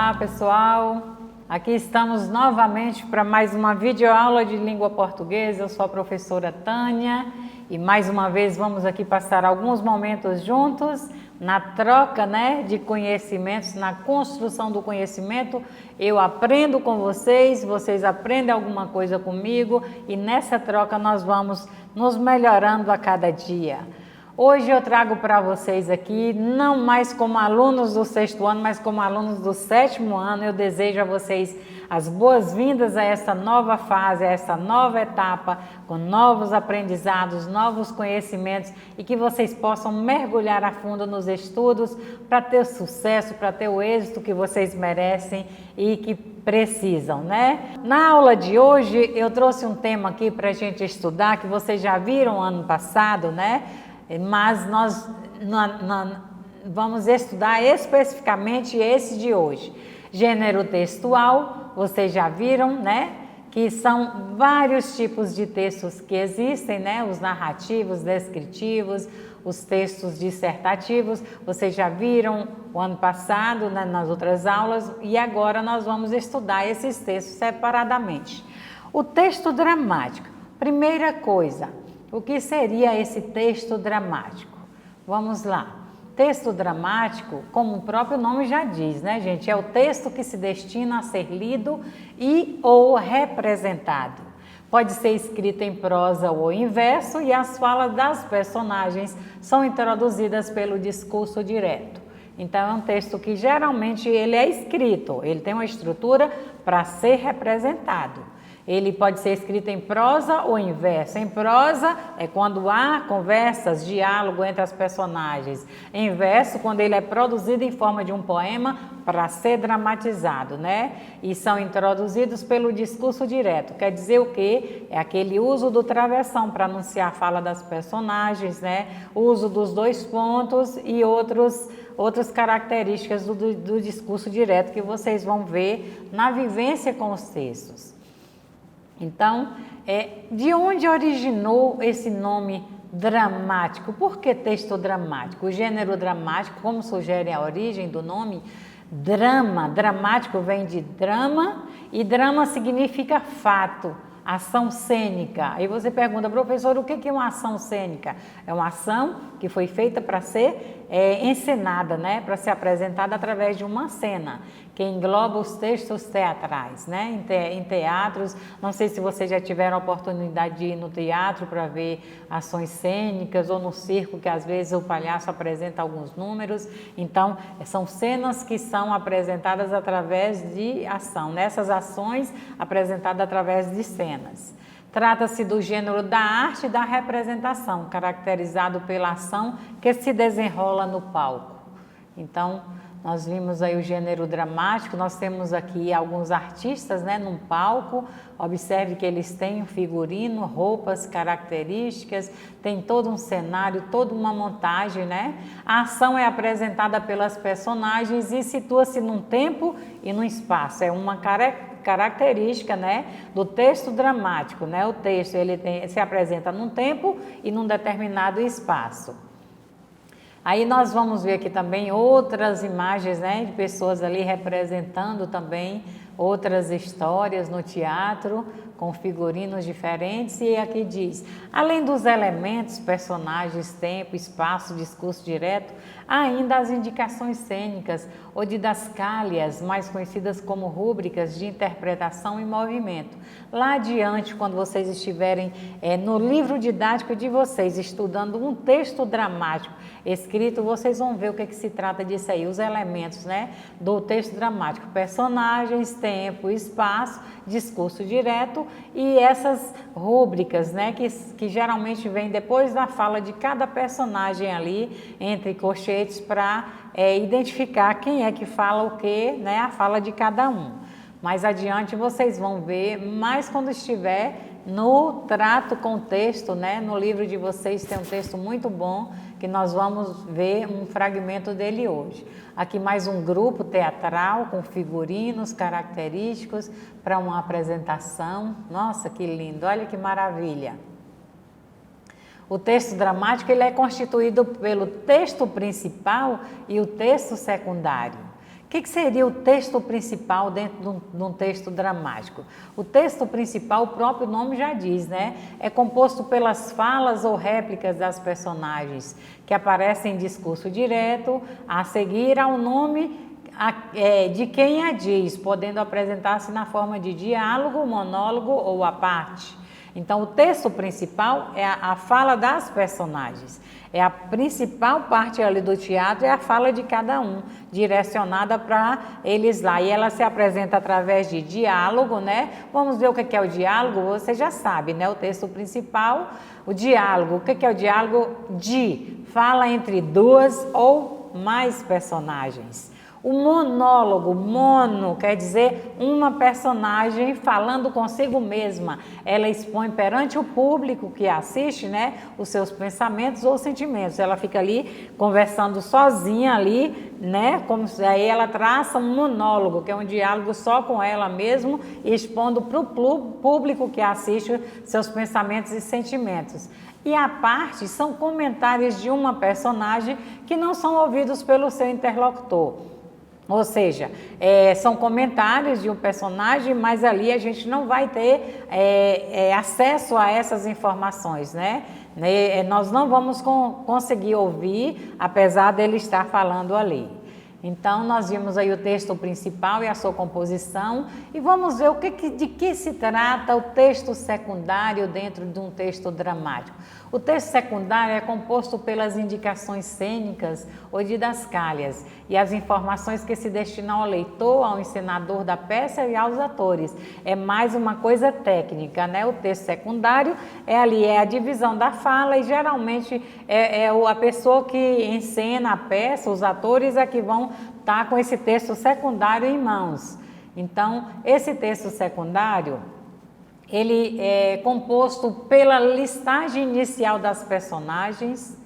Olá pessoal, aqui estamos novamente para mais uma videoaula de língua portuguesa. Eu sou a professora Tânia e mais uma vez vamos aqui passar alguns momentos juntos na troca, de conhecimentos, na construção do conhecimento. Eu aprendo com vocês, vocês aprendem alguma coisa comigo e nessa troca nós vamos nos melhorando a cada dia. Hoje eu trago para vocês aqui, não mais como alunos do 6º ano, mas como alunos do 7º ano, eu desejo a vocês as boas-vindas a essa nova fase, a essa nova etapa, com novos aprendizados, novos conhecimentos e que vocês possam mergulhar a fundo nos estudos para ter o sucesso, para ter o êxito que vocês merecem e que precisam, Na aula de hoje eu trouxe um tema aqui para a gente estudar, que vocês já viram ano passado, mas nós vamos estudar especificamente esse de hoje. Gênero textual, vocês já viram, que são vários tipos de textos que existem, os narrativos, descritivos, os textos dissertativos. Vocês já viram o ano passado, nas outras aulas, e agora nós vamos estudar esses textos separadamente. O texto dramático, primeira coisa, o que seria esse texto dramático? Vamos lá. Texto dramático, como o próprio nome já diz, gente? É o texto que se destina a ser lido e ou representado. Pode ser escrito em prosa ou em verso e as falas das personagens são introduzidas pelo discurso direto. Então, é um texto que geralmente ele é escrito, ele tem uma estrutura para ser representado. Ele pode ser escrito em prosa ou em verso. Em prosa é quando há conversas, diálogo entre as personagens. Em verso, quando ele é produzido em forma de um poema para ser dramatizado, E são introduzidos pelo discurso direto. Quer dizer o quê? É aquele uso do travessão para anunciar a fala das personagens, O uso dos dois pontos e outras características do discurso direto que vocês vão ver na vivência com os textos. Então, de onde originou esse nome dramático? Por que texto dramático? O gênero dramático, como sugere a origem do nome, drama, dramático vem de drama e drama significa fato, ação cênica. Aí você pergunta, professor, o que é uma ação cênica? É uma ação que foi feita para ser encenada, para ser apresentada através de uma cena, que engloba os textos teatrais, em teatros. Não sei se vocês já tiveram a oportunidade de ir no teatro para ver ações cênicas ou no circo, que às vezes o palhaço apresenta alguns números. Então, são cenas que são apresentadas através de ação, nessas ações apresentadas através de cenas. Trata-se do gênero da arte e da representação, caracterizado pela ação que se desenrola no palco. Então, nós vimos aí o gênero dramático, nós temos aqui alguns artistas, num palco. Observe que eles têm um figurino, roupas características, tem todo um cenário, toda uma montagem, A ação é apresentada pelas personagens e situa-se num tempo e num espaço. É uma característica, do texto dramático, O texto se apresenta num tempo e num determinado espaço. Aí nós vamos ver aqui também outras imagens, de pessoas ali representando também outras histórias no teatro, com figurinos diferentes. E aqui diz, além dos elementos, personagens, tempo, espaço, discurso direto, há ainda as indicações cênicas ou didascálias, mais conhecidas como rúbricas de interpretação e movimento. Lá adiante, quando vocês estiverem no livro didático de vocês, estudando um texto dramático escrito, vocês vão ver o que se trata disso aí, os elementos, do texto dramático, personagens, tempo, espaço, discurso direto e essas rúbricas, que geralmente vêm depois da fala de cada personagem ali, entre colchetes, para identificar quem é que fala o quê, a fala de cada um. Mais adiante vocês vão ver, mais quando estiver no trato com o texto, no livro de vocês tem um texto muito bom, que nós vamos ver um fragmento dele hoje. Aqui mais um grupo teatral com figurinos característicos para uma apresentação. Nossa, que lindo, olha que maravilha! O texto dramático ele é constituído pelo texto principal e o texto secundário. O que seria o texto principal dentro de um texto dramático? O texto principal, o próprio nome já diz, né? É composto pelas falas ou réplicas das personagens que aparecem em discurso direto, a seguir ao nome de quem a diz, podendo apresentar-se na forma de diálogo, monólogo ou à parte. Então, o texto principal é a fala das personagens. É a principal parte ali do teatro, é a fala de cada um, direcionada para eles lá. E ela se apresenta através de diálogo, né? Vamos ver o que é o diálogo, você já sabe, né? O texto principal, o diálogo. O que é o diálogo? Fala entre duas ou mais personagens. O monólogo, mono, quer dizer uma personagem falando consigo mesma. Ela expõe perante o público que assiste, né, os seus pensamentos ou sentimentos. Ela fica ali conversando sozinha ali, né, como se aí ela traça um monólogo, que é um diálogo só com ela mesma, expondo para o público que assiste seus pensamentos e sentimentos. E a parte são comentários de uma personagem que não são ouvidos pelo seu interlocutor. Ou seja, são comentários de um personagem, mas ali a gente não vai ter acesso a essas informações, né? Nós não vamos conseguir ouvir, apesar dele estar falando ali. Então, nós vimos aí o texto principal e a sua composição e vamos ver de que se trata o texto secundário dentro de um texto dramático. O texto secundário é composto pelas indicações cênicas ou didascálias e as informações que se destinam ao leitor, ao encenador da peça e aos atores. É mais uma coisa técnica, né? O texto secundário é a divisão da fala e geralmente a pessoa que encena a peça, os atores é que vão estar com esse texto secundário em mãos. Então, esse texto secundário, ele é composto pela listagem inicial das personagens,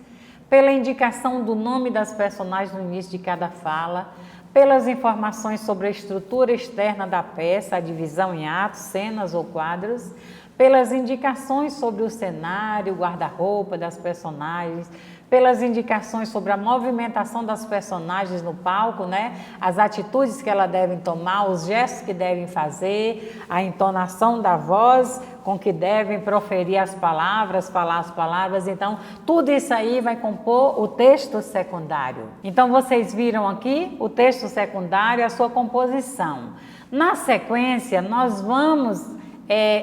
pela indicação do nome das personagens no início de cada fala, pelas informações sobre a estrutura externa da peça, a divisão em atos, cenas ou quadros, pelas indicações sobre o cenário, o guarda-roupa das personagens, pelas indicações sobre a movimentação das personagens no palco, né? As atitudes que elas devem tomar, os gestos que devem fazer, a entonação da voz com que devem proferir as palavras, falar as palavras. Então, tudo isso aí vai compor o texto secundário. Então, vocês viram aqui o texto secundário, a sua composição. Na sequência, nós vamos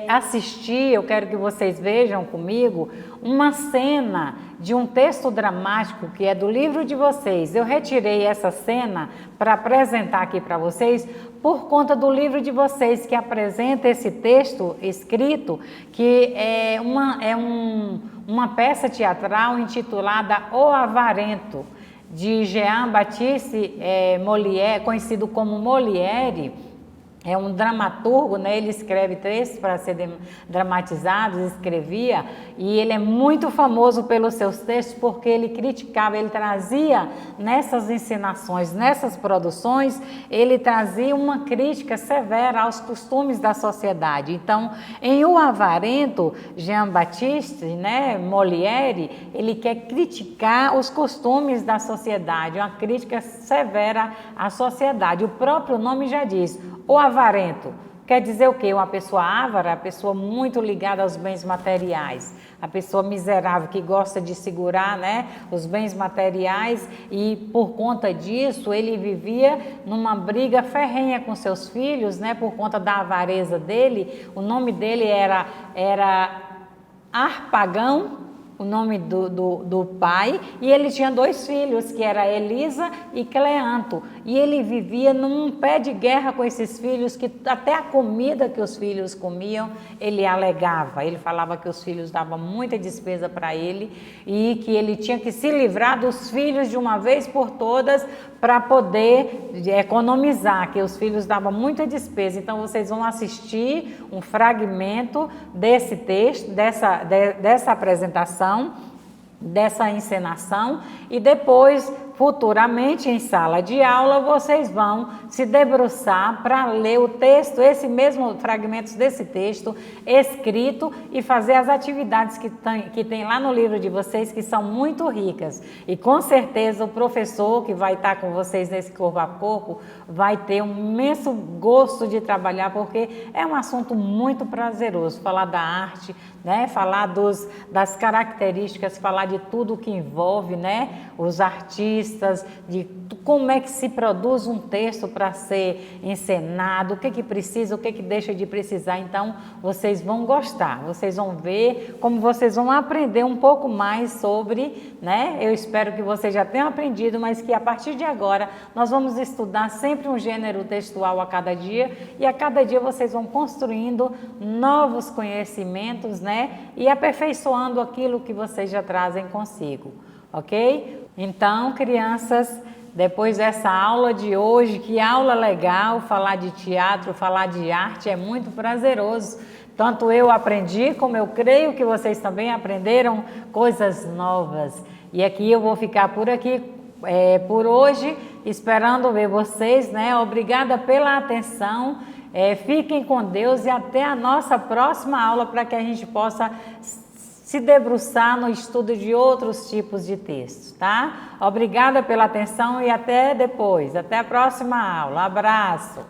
assistir, eu quero que vocês vejam comigo, uma cena de um texto dramático que é do livro de vocês. Eu retirei essa cena para apresentar aqui para vocês por conta do livro de vocês, que apresenta esse texto escrito, que é uma peça teatral intitulada O Avarento, de Jean-Baptiste Molière, conhecido como Molière. É um dramaturgo, né? Ele escreve textos para serem dramatizados, escrevia, e ele é muito famoso pelos seus textos porque ele criticava, ele trazia nessas encenações, nessas produções, ele trazia uma crítica severa aos costumes da sociedade. Então, em O Avarento, Jean-Baptiste, né, Molière, ele quer criticar os costumes da sociedade, uma crítica severa à sociedade. O próprio nome já diz, o avarento. Quer dizer o quê? Uma pessoa ávara, a pessoa muito ligada aos bens materiais, a pessoa miserável que gosta de segurar, né, os bens materiais, e por conta disso ele vivia numa briga ferrenha com seus filhos, né, por conta da avareza dele. O nome dele era Harpagão, o nome do pai, e ele tinha 2 filhos, que era Elisa e Cleanto, e ele vivia num pé de guerra com esses filhos, que até a comida que os filhos comiam, ele alegava, ele falava que os filhos davam muita despesa para ele, e que ele tinha que se livrar dos filhos de uma vez por todas, para poder economizar, que os filhos davam muita despesa. Então vocês vão assistir um fragmento desse texto, dessa apresentação, dessa encenação, e depois futuramente em sala de aula vocês vão se debruçar para ler o texto, esse mesmo fragmentos desse texto escrito e fazer as atividades que tem lá no livro de vocês, que são muito ricas. E com certeza o professor que vai estar com vocês nesse corpo a corpo vai ter um imenso gosto de trabalhar, porque é um assunto muito prazeroso, falar da arte, né? Falar das características, falar de tudo que envolve, né? Os artistas, de como é que se produz um texto para ser encenado, o que precisa, o que deixa de precisar. Então, vocês vão gostar, vocês vão ver como vocês vão aprender um pouco mais sobre, né? Eu espero que vocês já tenham aprendido, mas que a partir de agora nós vamos estudar sempre um gênero textual a cada dia, e a cada dia vocês vão construindo novos conhecimentos, né? E aperfeiçoando aquilo que vocês já trazem consigo, ok? Então, crianças, depois dessa aula de hoje, que aula legal, falar de teatro, falar de arte é muito prazeroso. Tanto eu aprendi, como eu creio que vocês também aprenderam coisas novas. E aqui eu vou ficar por aqui por hoje, esperando ver vocês, né? Obrigada pela atenção, fiquem com Deus e até a nossa próxima aula, para que a gente possa se debruçar no estudo de outros tipos de textos, tá? Obrigada pela atenção e até depois, até a próxima aula. Abraço!